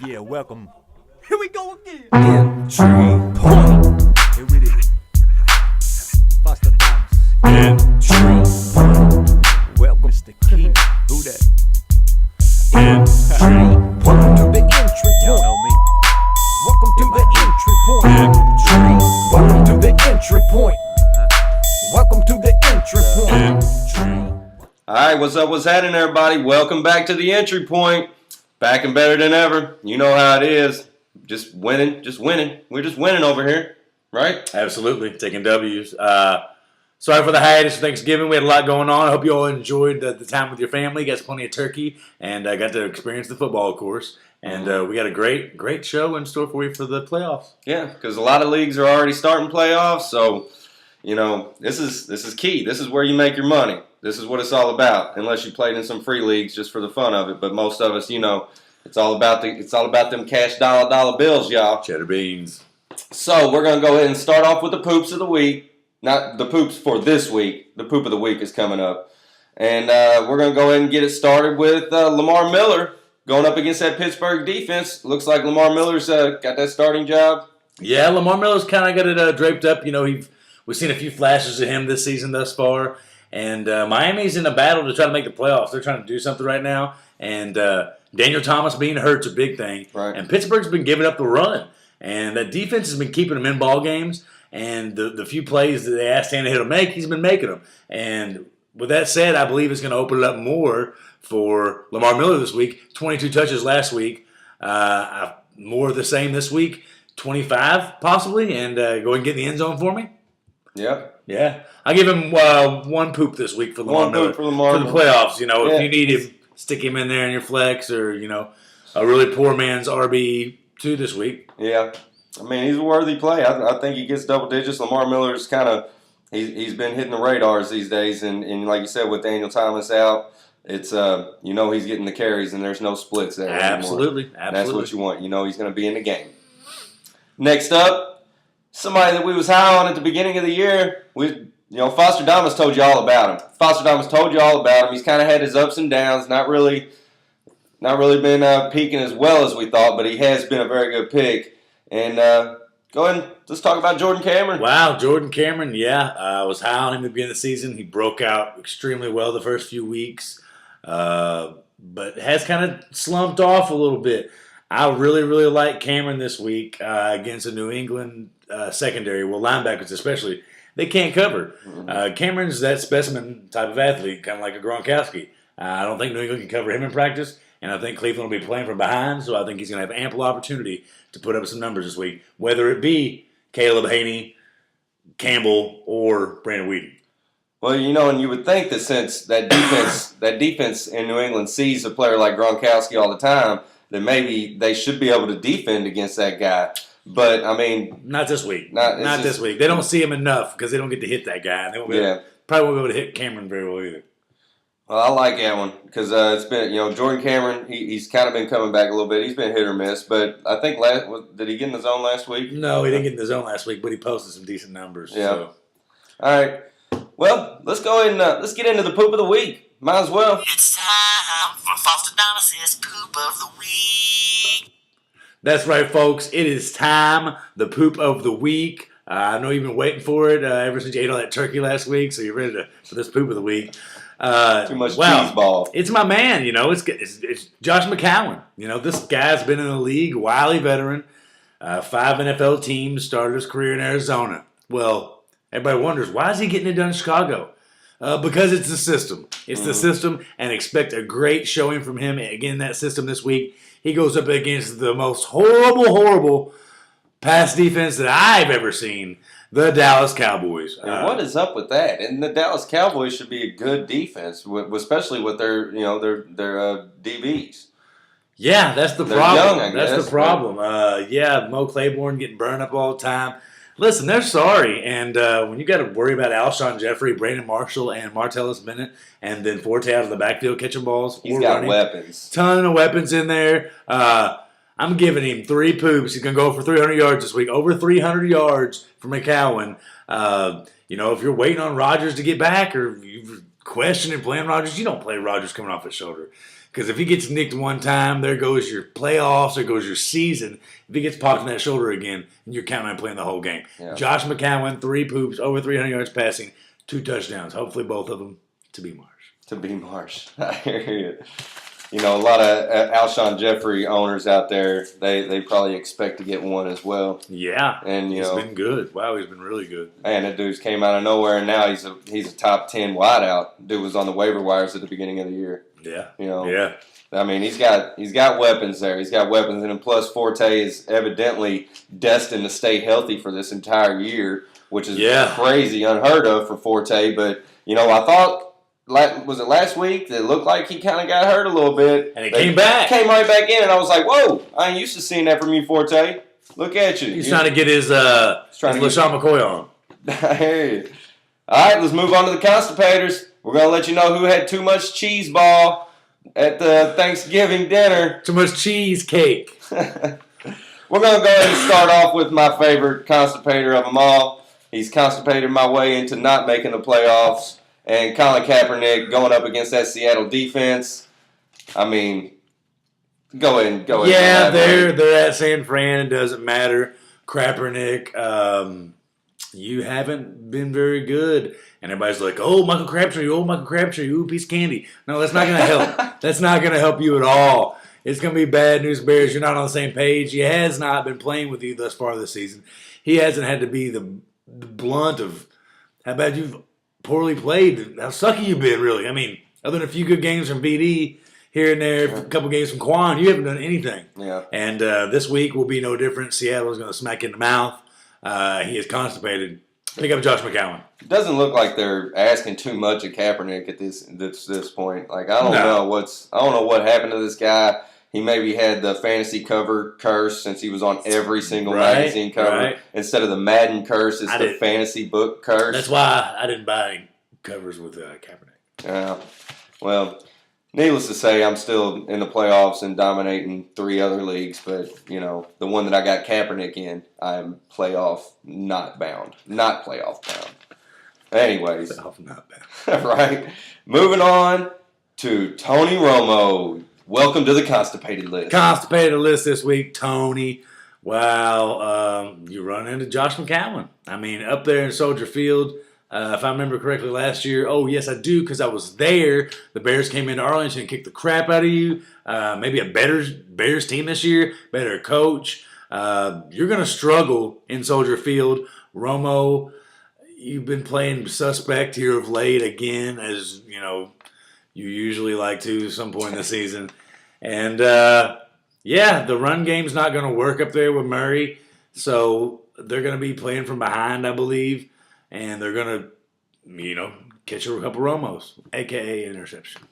Yeah, welcome. Here we go again. Entry point. Here it is. Fosterdamus. Entry point. Welcome, Mr. King. Who that? Entry point. To the entry Y'all point. know me. Welcome to the entry point. Entry. Welcome to the entry point. Welcome to the entry point. All right, what's up? What's happening, everybody? Welcome back to the entry point. Back and better than ever. You know how it is. Just winning. We're just winning over here, right? Absolutely, taking W's. Sorry for the hiatus for Thanksgiving. We had a lot going on. I hope you all enjoyed the time with your family. Got plenty of turkey, and got to experience the football, of course. And we got a great show in store for you for the playoffs. Yeah, because a lot of leagues are already starting playoffs, so you know this is key. This is where you make your money. This is what it's all about. Unless you played in some free leagues just for the fun of it, but most of us, you know, it's all about them cash dollar bills, y'all. Cheddar beans. So we're gonna go ahead and start off with the poops of the week. Not the poops for this week. The poop of the week is coming up, and we're gonna go ahead and get it started with Lamar Miller going up against that Pittsburgh defense. Looks like Lamar Miller's got that starting job. Yeah, Lamar Miller's kind of got it draped up. You know, we've seen a few flashes of him this season thus far. And Miami's in a battle to try to make the playoffs. They're trying to do something right now. And Daniel Thomas being hurt's a big thing. Right. And Pittsburgh's been giving up the run. And that defense has been keeping them in ball games. And the few plays that they asked Tannehill to make, he's been making them. And with that said, I believe it's going to open it up more for Lamar Miller this week. 22 touches last week. More of the same this week. 25 possibly. And go ahead and get in the end zone for me. Yep. Yeah, I give him one poop this week for Lamar Miller for Lamar for the playoffs. You know, Yeah. if you need him, stick him in there in your flex, or you know, a really poor man's RB2 this week. Yeah. I mean, he's a worthy play. I think he gets double digits. Lamar Miller's kind of he's been hitting the radars these days, and like you said, with Daniel Thomas out, it's you know he's getting the carries, and there's no splits there anymore. Absolutely. That's what you want. You know he's going to be in the game. Next up. Somebody that we was high on at the beginning of the year, Fosterdamus told you all about him. Fosterdamus told you all about him. He's kind of had his ups and downs, not really been peaking as well as we thought, but he has been a very good pick. And go ahead and let's talk about Jordan Cameron. Wow, Jordan Cameron, yeah. I was high on him at the beginning of the season. He broke out extremely well the first few weeks, but has kind of slumped off a little bit. I really like Cameron this week against a New England secondary. Well, linebackers especially, they can't cover. Cameron's that specimen type of athlete, kind of like a Gronkowski. I don't think New England can cover him in practice, and I think Cleveland will be playing from behind, so I think he's going to have ample opportunity to put up some numbers this week, whether it be Caleb Haney, Campbell, or Brandon Weeden. Well, you know, and you would think that since that defense in New England sees a player like Gronkowski all the time, that maybe they should be able to defend against that guy. But, I mean... Not this week. Not this week. They don't see him enough because they don't get to hit that guy. They probably won't be able to hit Cameron very well either. Well, I like that one because it's been, Jordan Cameron, he's kind of been coming back a little bit. He's been hit or miss, but I think did he get in the zone last week? No, he didn't get in the zone last week, but he posted some decent numbers. Yeah. So. All right. Well, let's go ahead and let's get into the poop of the week. Might as well. It's time for Fosterdamus' poop of the week. That's right, folks. It is time, the poop of the week. I know you've been waiting for it ever since you ate all that turkey last week, so you're ready for this poop of the week. Too much cheese ball. It's my man, It's Josh McCown. This guy's been in the league, wily veteran. 5 NFL teams, started his career in Arizona. Well, everybody wonders, why is he getting it done in Chicago? Because it's the system. It's the system, and expect a great showing from him again in that system this week. He goes up against the most horrible pass defense that I've ever seen, the Dallas Cowboys. What is up with that? And the Dallas Cowboys should be a good defense, especially with their DBs. Yeah, that's the They're problem. young, I guess, that's the problem. Mo Claiborne getting burned up all the time. Listen, they're sorry, and when you got to worry about Alshon Jeffrey, Brandon Marshall, and Martellus Bennett, and then Forte out of the backfield catching balls, he's got weapons. Ton of weapons in there. I'm giving him 3 poops. He's going to go for 300 yards this week. Over 300 yards for McCown. If you're waiting on Rodgers to get back, or you're questioning playing Rodgers, you don't play Rodgers coming off his shoulder. Because if he gets nicked one time, there goes your playoffs, there goes your season. If he gets popped in that shoulder again, you're counting on playing the whole game. Yeah. Josh McCown, 3 poops, over 300 yards passing, 2 touchdowns. Hopefully both of them to be Marsh. To be Marsh. I hear you. You know, a lot of Alshon Jeffrey owners out there, they probably expect to get one as well. Yeah. And, he's been good. Wow, he's been really good. Man, that dude's came out of nowhere, and now he's a top 10 wideout. Dude was on the waiver wires at the beginning of the year. Yeah. You know. Yeah. I mean, he's got weapons there. He's got weapons, and plus Forte is evidently destined to stay healthy for this entire year, which is crazy, unheard of for Forte. But you know, I thought, was it last week that it looked like he kind of got hurt a little bit, and he came back, came right back in, and I was like, whoa, I ain't used to seeing that from you, Forte. Look at you. He's trying to get his LaShawn McCoy on. I hear you. All right, let's move on to the Constipators. We're gonna let you know who had too much cheese ball at the Thanksgiving dinner. Too much cheesecake. We're going to go ahead and start off with my favorite constipator of them all. He's constipated my way into not making the playoffs. And Colin Kaepernick going up against that Seattle defense. I mean, go ahead. Yeah, they're at San Fran. It doesn't matter. Kaepernick, you haven't been very good. And everybody's like, oh, Michael Crabtree, ooh, piece of candy. No, that's not going to help. That's not going to help you at all. It's going to be bad news bears. You're not on the same page. He has not been playing with you thus far this season. He hasn't had to be the blunt of how bad you've poorly played, how sucky you've been, really. I mean, other than a few good games from BD here and there, a couple games from Quan, you haven't done anything. Yeah. And this week will be no different. Seattle is going to smack you in the mouth. He is constipated. Pick up Josh McCown. It doesn't look like they're asking too much of Kaepernick at this point. Like I don't know what happened to this guy. He maybe had the fantasy cover curse since he was on every single magazine cover. Right. Instead of the Madden curse, it's the fantasy book curse. That's why I didn't buy any covers with Kaepernick. Yeah. Well, needless to say, I'm still in the playoffs and dominating 3 other leagues. But, you know, the one that I got Kaepernick in, I'm playoff not bound. Not playoff bound. Anyways. Playoff not bound. Right. Moving on to Tony Romo. Welcome to the Constipated List. Constipated List this week, Tony. Wow, you run into Josh McCown. I mean, up there in Soldier Field, if I remember correctly last year, oh, yes, I do, because I was there. The Bears came into Arlington and kicked the crap out of you. Maybe a better Bears team this year, better coach. You're going to struggle in Soldier Field. Romo, you've been playing suspect here of late again, as, you know, you usually like to at some point in the season. And, the run game's not going to work up there with Murray. So they're going to be playing from behind, I believe. And they're going to, you know, catch a couple Romos, a.k.a. interception.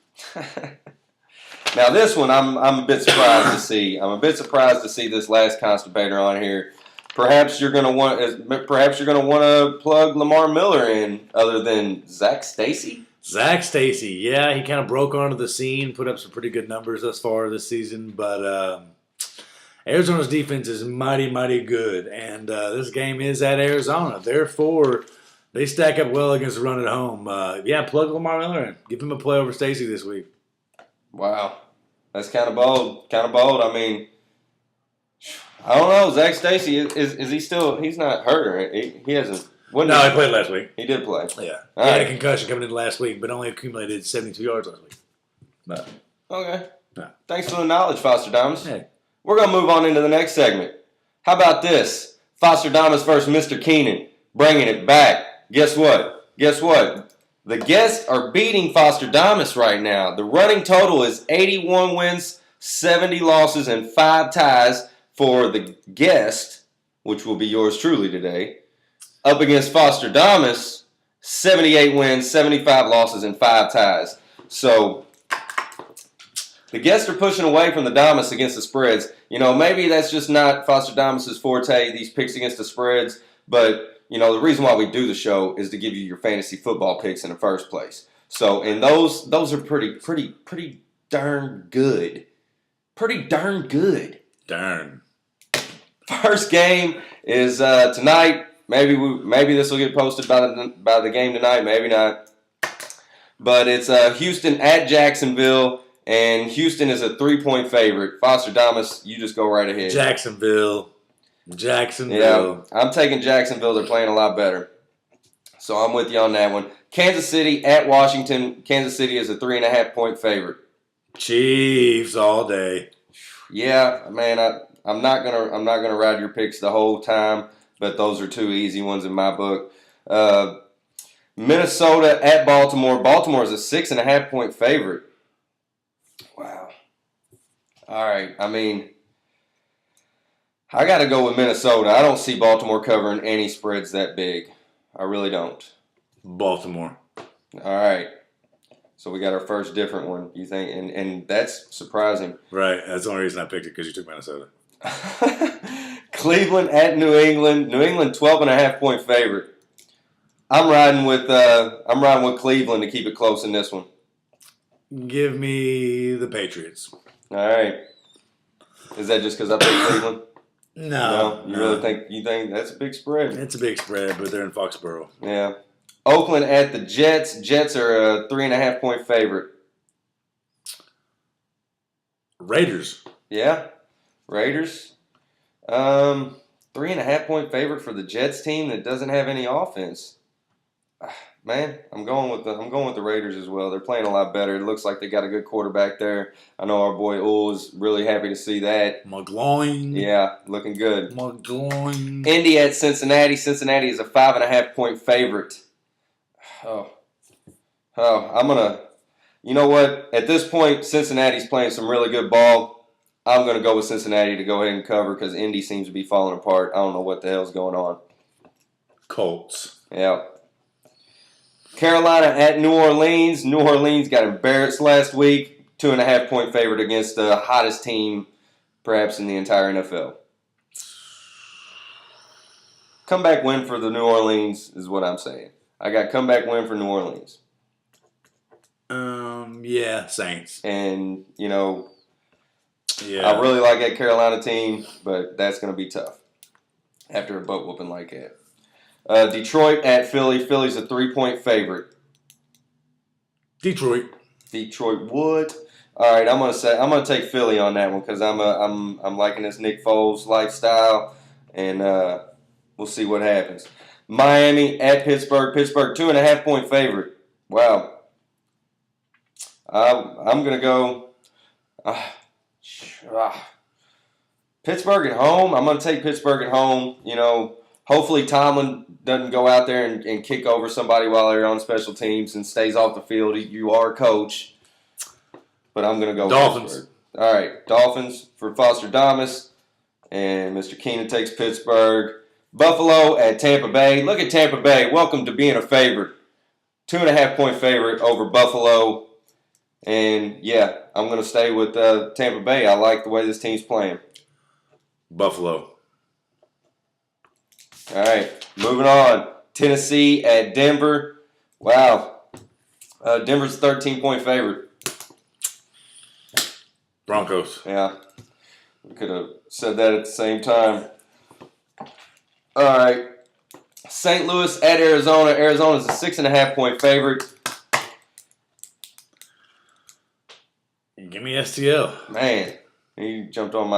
Now, this one I'm a bit surprised to see. I'm a bit surprised to see this last constipator on here. Perhaps you're going to want to plug Lamar Miller in other than Zach Stacy. Zach Stacy, yeah, he kind of broke onto the scene, put up some pretty good numbers thus far this season, but Arizona's defense is mighty, mighty good, and this game is at Arizona. Therefore, they stack up well against the run at home. Plug Lamar Miller in. Give him a play over Stacy this week. Wow. That's kind of bold. I mean, I don't know. Zach Stacy, is he still – he's not hurt. He hasn't – No, he played last week. He did play. Yeah. He had a concussion coming in last week, but only accumulated 72 yards last week. But, okay. Yeah. Thanks for the knowledge, Fosterdamus. Hey. We're going to move on into the next segment. How about this? Fosterdamus versus Mr. Keenan. Bringing it back. Guess what? The guests are beating Fosterdamus right now. The running total is 81 wins, 70 losses, and 5 ties for the guest, which will be yours truly today. Up against Fosterdamus, 78 wins, 75 losses, and 5 ties. So the guests are pushing away from the Damas against the spreads. You know, maybe that's just not Fosterdamus' forte, these picks against the spreads. But, you know, the reason why we do the show is to give you your fantasy football picks in the first place. So, and those are pretty darn good. Pretty darn good. Darn. First game is tonight. Maybe this will get posted by the game tonight. Maybe not. But it's Houston at Jacksonville. And Houston is a 3-point favorite. Fosterdamus, you just go right ahead. Jacksonville. Yeah, I'm taking Jacksonville. They're playing a lot better. So I'm with you on that one. Kansas City at Washington. Kansas City is a 3.5-point favorite. Chiefs all day. Yeah, man, I'm not gonna ride your picks the whole time, but those are two easy ones in my book. Minnesota at Baltimore. Baltimore is a 6.5-point favorite. Wow. All right. I mean, I got to go with Minnesota. I don't see Baltimore covering any spreads that big. I really don't. Baltimore. All right. So we got our first different one, you think? And that's surprising. Right. That's the only reason I picked it, because you took Minnesota. Cleveland at New England. New England 12.5-point favorite. I'm riding with Cleveland to keep it close in this one. Give me the Patriots. All right. Is that just because I picked Cleveland? No. You really think that's a big spread? It's a big spread, but they're in Foxborough. Yeah. Oakland at the Jets. Jets are a 3.5-point favorite. Raiders. Yeah. Raiders. 3.5-point favorite for the Jets team that doesn't have any offense. Man, I'm going with the Raiders as well. They're playing a lot better. It looks like they got a good quarterback there. I know our boy Ull is really happy to see that. McGloin. Yeah, looking good. McGloin. Indy at Cincinnati. Cincinnati is a 5.5-point favorite. I'm gonna. You know what? At this point, Cincinnati's playing some really good ball. I'm gonna go with Cincinnati to go ahead and cover because Indy seems to be falling apart. I don't know what the hell's going on. Colts. Yeah. Carolina at New Orleans. New Orleans got embarrassed last week. 2.5-point favorite against the hottest team, perhaps in the entire NFL. Comeback win for the New Orleans is what I'm saying. I got comeback win for New Orleans. Yeah, Saints. And, yeah. I really like that Carolina team, but that's going to be tough after a butt whooping like that. Detroit at Philly. Philly's a 3-point favorite. Detroit would. All right, I'm gonna take Philly on that one because I'm liking this Nick Foles lifestyle, and we'll see what happens. Miami at Pittsburgh. Pittsburgh 2.5-point favorite. Wow. I'm gonna go. Pittsburgh at home. I'm gonna take Pittsburgh at home. Hopefully Tomlin doesn't go out there and kick over somebody while they're on special teams and stays off the field. You are a coach. But I'm going to go Dolphins. Pittsburgh. All right, Dolphins for Fosterdamus. And Mr. Keenan takes Pittsburgh. Buffalo at Tampa Bay. Look at Tampa Bay. Welcome to being a favorite. 2.5-point favorite over Buffalo. And, yeah, I'm going to stay with Tampa Bay. I like the way this team's playing. Buffalo. All right, moving on. Tennessee at Denver. Wow. Denver's a 13-point favorite. Broncos. Yeah. We could have said that at the same time. All right. St. Louis at Arizona. Arizona's a 6.5-point favorite. Give me STL. Man, he jumped on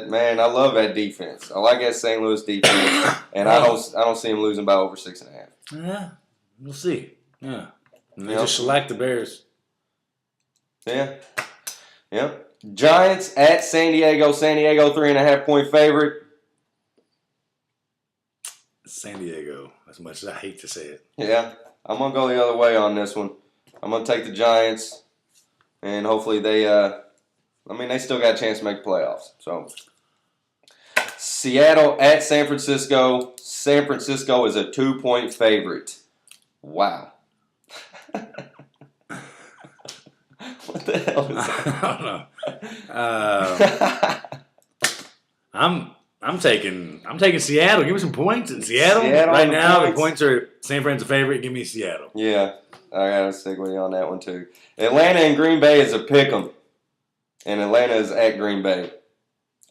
man, I love that defense. I like that St. Louis defense. And I don't see him losing by over 6.5. Yeah. We'll see. Yeah. And they Yep. just shellacked the Bears. Yeah. Yep. Giants at San Diego. San Diego, 3.5-point favorite. San Diego, as much as I hate to say it. Yeah. I'm going to go the other way on this one. I'm going to take the Giants. And hopefully they still got a chance to make the playoffs. So, Seattle at San Francisco. San Francisco is a 2-point favorite. Wow. What the hell is that? I don't know. I'm taking Seattle. Give me some points in Seattle. Right now, the points are San Fran's a favorite. Give me Seattle. Yeah, I gotta stick with you on that one too. Atlanta and Green Bay is a pick 'em, and Atlanta is at Green Bay.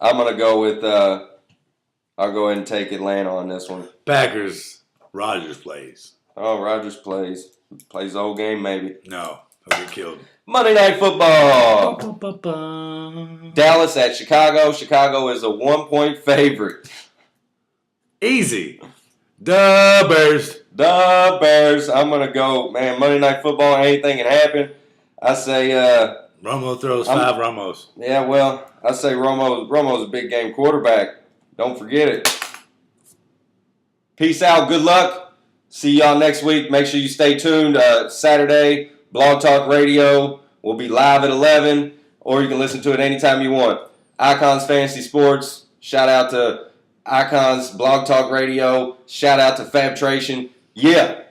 I'm gonna go with. I'll go ahead and take Atlanta on this one. Packers. Rodgers plays. Oh, Rodgers plays the whole game maybe. No, He'll get killed. Monday Night Football. Dallas at Chicago. Chicago is a 1-point favorite. Easy. The Bears. The Bears. I'm going to go, man, Monday Night Football, anything can happen. I say, Romo throws 5 Romos. yeah, well, I say Romo's a big game quarterback. Don't forget it. Peace out. Good luck. See y'all next week. Make sure you stay tuned. Saturday, Blog Talk Radio will be live at 11, or you can listen to it anytime you want. Icons Fantasy Sports. Shout out to Icons Blog Talk Radio. Shout out to Fabtration. Yeah.